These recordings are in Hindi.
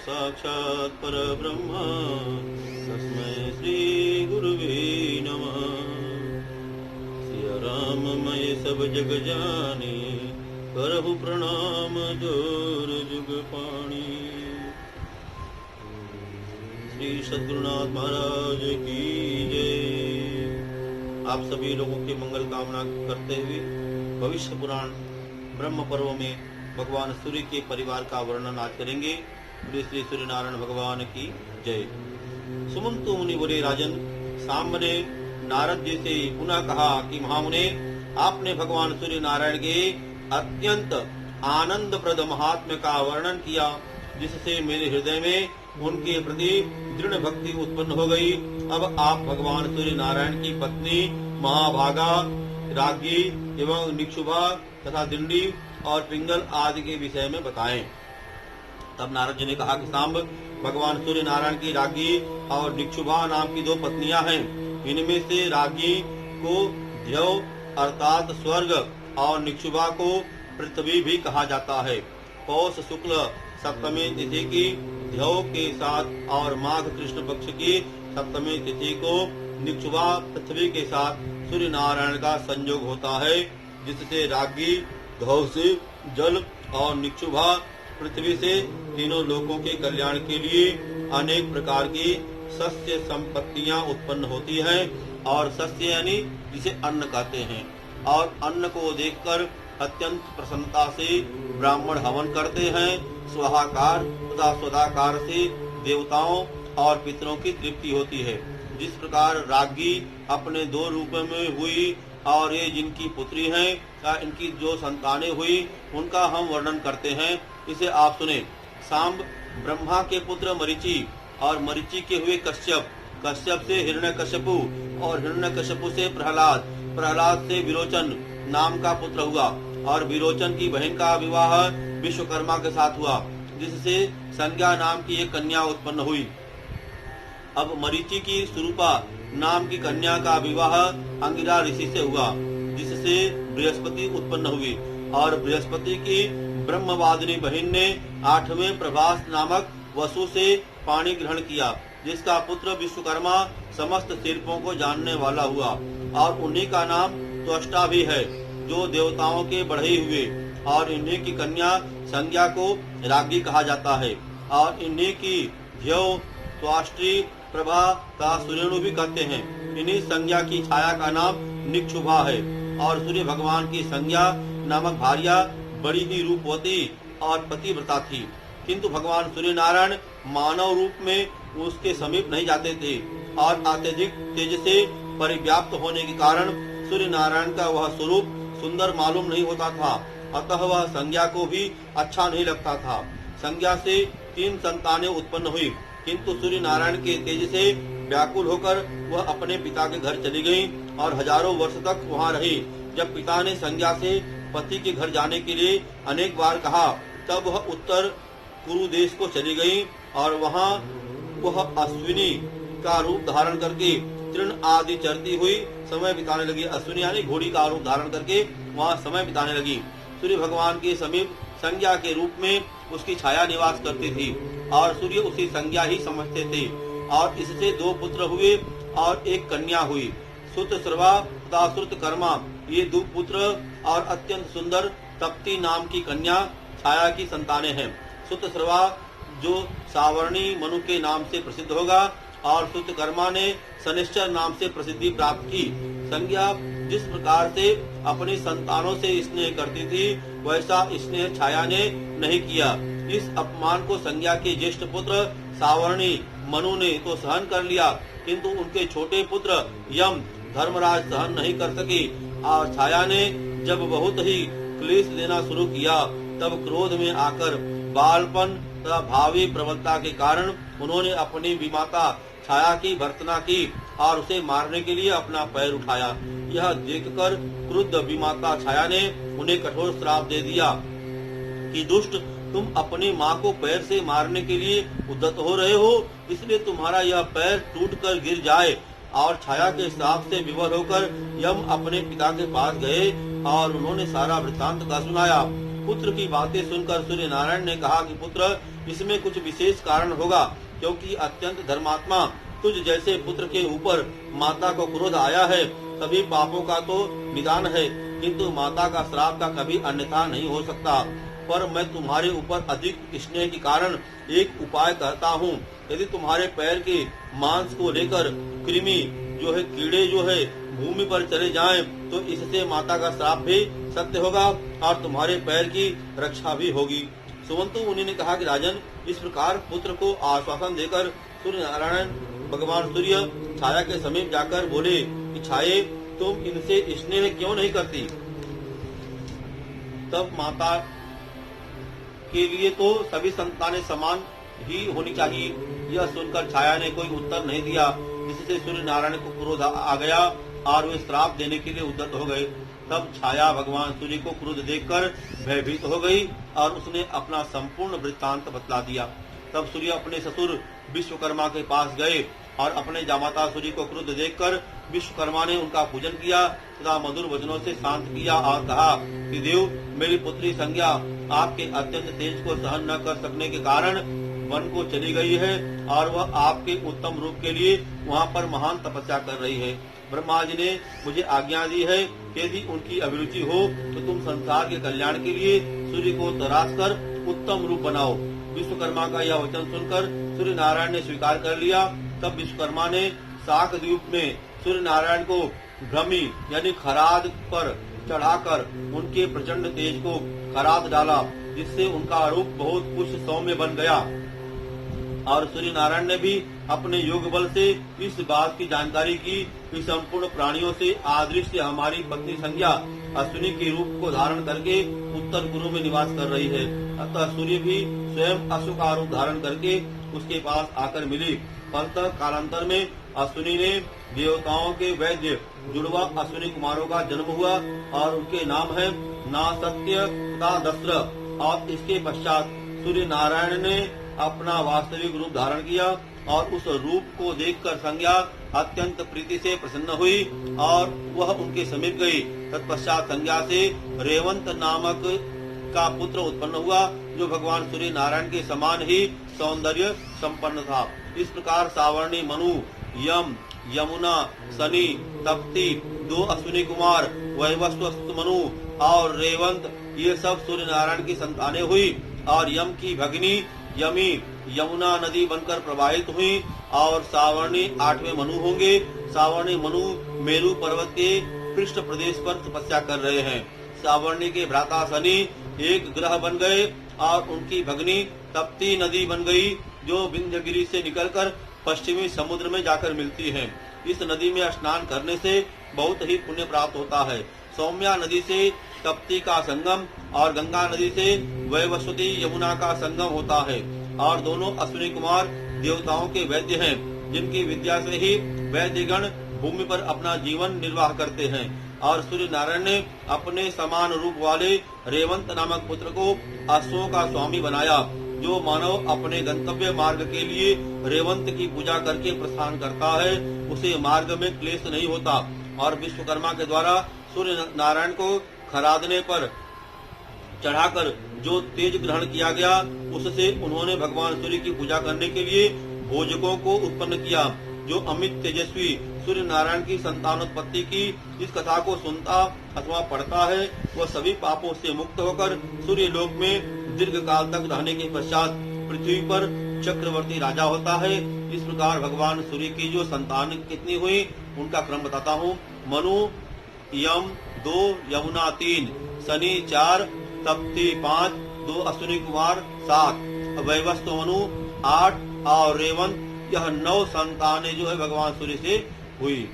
साक्षात् परब्रह्म तस्मै श्री गुरुवे नमः। सिया राम मैं सब जग जाने करहु प्रणाम जोर जुग पाणी। श्री सद्गुरुनाथ महाराज की जय। आप सभी लोगों की मंगल कामना करते हुए भविष्य पुराण ब्रह्म पर्व में भगवान सूर्य के परिवार का वर्णन आज करेंगे। श्री सूर्य नारायण भगवान की जय। सुमंतु मुनि बोले, राजन, सांब ने नारद जी से पुनः कहा कि महामुने, आपने भगवान सूर्य नारायण के अत्यंत आनंदप्रद महात्म्य का वर्णन किया, जिससे मेरे हृदय में उनके प्रति दृढ़ भक्ति उत्पन्न हो गई। अब आप भगवान सूर्य नारायण की पत्नी महाभागा, राज्ञी एवं निक्षुभा तथा दिंडी और पिंगल आदि के विषय में बताएं। तब नारद जी ने कहा कि सांब, भगवान सूर्य नारायण की राज्ञी और निक्षुभा नाम की 2 पत्नियां हैं। इनमें से राज्ञी को ध्यव अर्थात स्वर्ग और निक्षुभा को पृथ्वी भी कहा जाता है। पौष शुक्ल सप्तमी तिथि की ध्यव के साथ और माघ कृष्ण पक्ष की सप्तमी तिथि को निक्षुभा पृथ्वी के साथ सूर्य नारायण का संयोग होता है, जिससे राज्ञी ध्यव से जल और निक्षुभा पृथ्वी से तीनों लोकों के कल्याण के लिए अनेक प्रकार की सस्य संपत्तियां उत्पन्न होती हैं। और सस्य यानी जिसे अन्न कहते हैं, और अन्न को देखकर अत्यंत प्रसन्नता से ब्राह्मण हवन करते हैं। स्वाहाकार तथा स्वधाकार से देवताओं और पितरों की तृप्ति होती है। जिस प्रकार राज्ञी अपने 2 रूपों में हुई और ये जिनकी पुत्री हैं या इनकी जो संतानें हुई उनका हम वर्णन करते हैं, इसे आप सुने। सांब ब्रह्मा के पुत्र मरीचि और मरीचि के हुए कश्यप, कश्यप से हिरण्यकश्यपु और हिरण्यकश्यपु से प्रहलाद, प्रहलाद से विरोचन नाम का पुत्र हुआ और विरोचन की बहन का विवाह विश्वकर्मा के साथ हुआ, जिससे संज्ञा नाम की एक कन्या उत्पन्न हुई। अब मरीचि की सुरूपा नाम की कन्या का विवाह अंगिरा ऋषि से हुआ, जिससे बृहस्पति उत्पन्न हुई। और बृहस्पति की ब्रह्मवादिनी बहन ने 8वें प्रभास नामक वसु से पाणी ग्रहण किया, जिसका पुत्र विश्वकर्मा समस्त शिल्पों को जानने वाला हुआ। और उन्हीं का नाम त्वष्टा भी है, जो देवताओं के बढ़े हुए। और इन्हीं की कन्या संज्ञा को राज्ञी कहा जाता है। और इन्हीं की ध्यव, त्वाष्ट्री, प्रभा का सूर्यनु भी कहते हैं। इन्हीं संज्ञा की छाया का नाम निक्षुभा है। और सूर्य भगवान की संज्ञा नामक भार्या बड़ी ही रूपवती और पतिव्रता थी, किंतु भगवान सूर्य नारायण मानव रूप में उसके समीप नहीं जाते थे और अत्यधिक तेज से परिव्याप्त होने के कारण सूर्य नारायण का वह स्वरूप सुंदर मालूम नहीं होता था। अतः वह संज्ञा को भी अच्छा नहीं लगता था। संज्ञा से 3 संतानें उत्पन्न हुई, किंतु सूर्य नारायण के तेज से व्याकुल होकर वह अपने पिता के घर चली गई और हजारों वर्ष तक वहां रही। जब पिता ने संज्ञा से पति के घर जाने के लिए अनेक बार कहा, तब वह उत्तर कुरु देश को चली गई और वहां वह अश्विनी का रूप धारण करके तृण आदि चरती हुई समय बिताने लगी। अश्विनी यानी घोड़ी का रूप धारण करके वहां समय बिताने लगी। सूर्य भगवान के समीप संज्ञा के रूप में उसकी छाया निवास करती थी और सूर्य उसी संज्ञा ही समझते थे। और इससे 2 पुत्र हुए और 1 कन्या हुई। सुत श्रवा तथा श्रुत कर्मा, ये 2 पुत्र और अत्यंत सुंदर तप्ती नाम की कन्या छाया की संतानें हैं। सुत श्रवा जो सावर्णी मनु के नाम से प्रसिद्ध होगा और सुत कर्मा ने शनिश्चर नाम से प्रसिद्धि प्राप्त की। संज्ञा जिस प्रकार से अपनी संतानों से स्नेह करती थी, वैसा स्नेह छाया ने नहीं किया। इस अपमान को संज्ञा के ज्येष्ठ पुत्र सावर्णी मनु ने तो सहन कर लिया, किंतु उनके छोटे पुत्र यम धर्मराज सहन नहीं कर सके। और छाया ने जब बहुत ही क्लेश देना शुरू किया, तब क्रोध में आकर बालपन तथा भावी प्रबलता के कारण उन्होंने अपनी विमाता छाया की भर्त्सना की और उसे मारने के लिए अपना पैर उठाया। यह देखकर क्रुद्ध विमाता छाया ने उन्हें कठोर श्राप दे दिया कि दुष्ट, तुम अपनी माँ को पैर से मारने के लिए उद्यत हो रहे हो, इसलिए तुम्हारा यह पैर टूटकर गिर जाए। और छाया के श्राप से विवल होकर यम अपने पिता के पास गए और उन्होंने सारा वृत्तांत का सुनाया। पुत्र की बातें सुनकर सूर्य नारायण ने कहा कि पुत्र, इसमें कुछ विशेष कारण होगा, क्योंकि अत्यंत धर्मात्मा तुझ जैसे पुत्र के ऊपर माता को क्रोध आया है। सभी पापों का तो निदान है, किंतु माता का श्राप का कभी अन्यथा नहीं हो सकता। पर मैं तुम्हारे ऊपर अधिक स्नेह के कारण एक उपाय करता हूँ। यदि तुम्हारे पैर के मांस को लेकर कृमि जो है, कीड़े जो है भूमि पर चले जाएं, तो इससे माता का श्राप भी सत्य होगा और तुम्हारे पैर की रक्षा भी होगी। सुमंतु मुनि ने कहा कि राजन, इस प्रकार पुत्र को आश्वासन देकर सूर्य नारायण भगवान सूर्य छाया के समीप जाकर बोले कि छाये, तुम इनसे स्नेह क्यों नहीं करती? तब माता के लिए तो सभी संतानें समान ही होनी चाहिए। यह सुनकर छाया ने कोई उत्तर नहीं दिया, जिससे सूर्य नारायण को क्रोध आ गया और वे श्राप देने के लिए उद्यत हो गए। तब छाया भगवान सूर्य को क्रोध देखकर भयभीत हो गई और उसने अपना संपूर्ण वृत्तांत बतला दिया। तब सूर्य अपने ससुर विश्वकर्मा के पास गए और अपने जामाता सूर्य को क्रोध देखकर विश्वकर्मा ने उनका पूजन किया तथा मधुर वचनों से शांत किया और कहा कि देव, मेरी पुत्री संज्ञा आपके अत्यंत तेज को सहन न कर सकने के कारण वन को चली गई है और वह आपके उत्तम रूप के लिए वहाँ पर महान तपस्या कर रही है। ब्रह्मा जी ने मुझे आज्ञा दी है कि यदि उनकी अभिरुचि हो तो तुम संसार के कल्याण के लिए सूर्य को तराश कर उत्तम रूप बनाओ। विश्वकर्मा का यह वचन सुनकर सूर्य नारायण ने स्वीकार कर लिया। तब विश्वकर्मा ने शाक द्वीप में सूर्य नारायण को भ्रमी यानी खराद पर चढ़ाकर उनके प्रचंड तेज को खराद डाला, जिससे उनका रूप बहुत कुछ सौम्य बन गया। और सूर्य नारायण ने भी अपने योग बल से इस बात की जानकारी की कि संपूर्ण प्राणियों से अदृश्य हमारी पत्नी संज्ञा अश्विनी के रूप को धारण करके उत्तर पूर्व में निवास कर रही है। अतः सूर्य भी स्वयं अश्व का रूप धारण करके उसके पास आकर मिली। परंतु कालांतर में अश्विनी ने देवताओं के वैद्य जुड़वा अश्विनी कुमारों का जन्म हुआ और उनके नाम है नासत्य तथा दस्र। और इसके पश्चात सूर्य नारायण ने अपना वास्तविक रूप धारण किया और उस रूप को देखकर संज्ञा अत्यंत प्रीति से प्रसन्न हुई और वह उनके समीप गई। तत्पश्चात संज्ञा से रेवंत नामक का पुत्र उत्पन्न हुआ, जो भगवान सूर्य नारायण के समान ही सौंदर्य संपन्न था। इस प्रकार सावर्णी, मनु, यम, यमुना, शनि, तप्ती, 2 अश्विनी कुमार, वैवस्वत मनु और रेवंत, ये सब सूर्य नारायण की संतानें हुई। और यम की भगिनी यमी यमुना नदी बनकर प्रवाहित हुई और सावर्णी 8वें मनु होंगे। सावर्णी मनु मेरु पर्वत के पृष्ठ प्रदेश पर तपस्या कर रहे हैं। सावर्णी के भ्राता शनि एक ग्रह बन गए और उनकी भगिनी तप्ती नदी बन गई, जो विंध्यगिरी से निकलकर पश्चिमी समुद्र में जाकर मिलती है। इस नदी में स्नान करने से बहुत ही पुण्य प्राप्त होता है। सौम्या नदी से तप्ती का संगम और गंगा नदी से वैवस्वती यमुना का संगम होता है। और दोनों अश्विनी कुमार देवताओं के वैद्य हैं, जिनकी विद्या से ही वैद्यगण भूमि पर अपना जीवन निर्वाह करते हैं। और सूर्य नारायण ने अपने समान रूप वाले रेवंत नामक पुत्र को अश्वों का स्वामी बनाया। जो मानव अपने गंतव्य मार्ग के लिए रेवंत की पूजा करके प्रस्थान करता है, उसे मार्ग में क्लेश नहीं होता। और विश्वकर्मा के द्वारा सूर्य नारायण को खरादने पर चढ़ाकर जो तेज ग्रहण किया गया, उससे उन्होंने भगवान सूर्य की पूजा करने के लिए भोजकों को उत्पन्न किया। जो अमित तेजस्वी सूर्य नारायण की संतानोत्पत्ति की इस कथा को सुनता अथवा पढ़ता है, वह सभी पापों से मुक्त होकर सूर्य लोक में दीर्घ काल तक रहने के पश्चात पृथ्वी पर चक्रवर्ती राजा होता है। इस प्रकार भगवान सूर्य की जो संतान कितनी हुई, उनका क्रम बताता हूँ। मनु, यम 2, यमुना 3, शनि 4, तप्ती 5, 2 अश्विनी कुमार 7, वैवस्वत मनु 8 और रेवंत, यह 9 संतानें जो है भगवान सूर्य से हुई।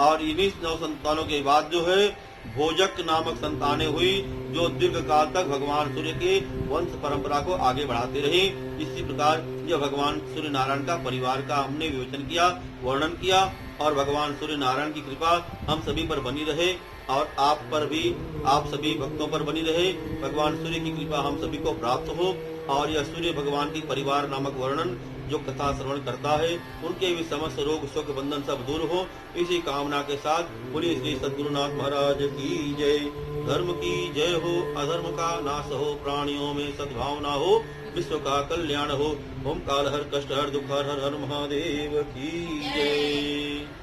और इन्हीं 9 संतानों के बाद जो है भोजक नामक संतानें हुई, जो दीर्घ काल तक भगवान सूर्य के वंश परंपरा को आगे बढ़ाते रही। इसी प्रकार यह भगवान सूर्य नारायण का परिवार का हमने विवेचन किया, वर्णन किया। और भगवान सूर्य नारायण की कृपा हम सभी पर बनी रहे और आप पर भी, आप सभी भक्तों पर बनी रहे। भगवान सूर्य की कृपा हम सभी को प्राप्त हो। और यह सूर्य भगवान की परिवार नामक वर्णन जो कथा श्रवण करता है उनके भी समस्त रोग शोक बंधन सब दूर हो, इसी कामना के साथ बोलिए श्री सद्गुरुनाथ महाराज की जय। धर्म की जय हो, अधर्म का नाश हो, प्राणियों में सद्भावना हो, विश्व का कल्याण हो। ओम काल हर कष्ट हर दुख हर हर महादेव की जय।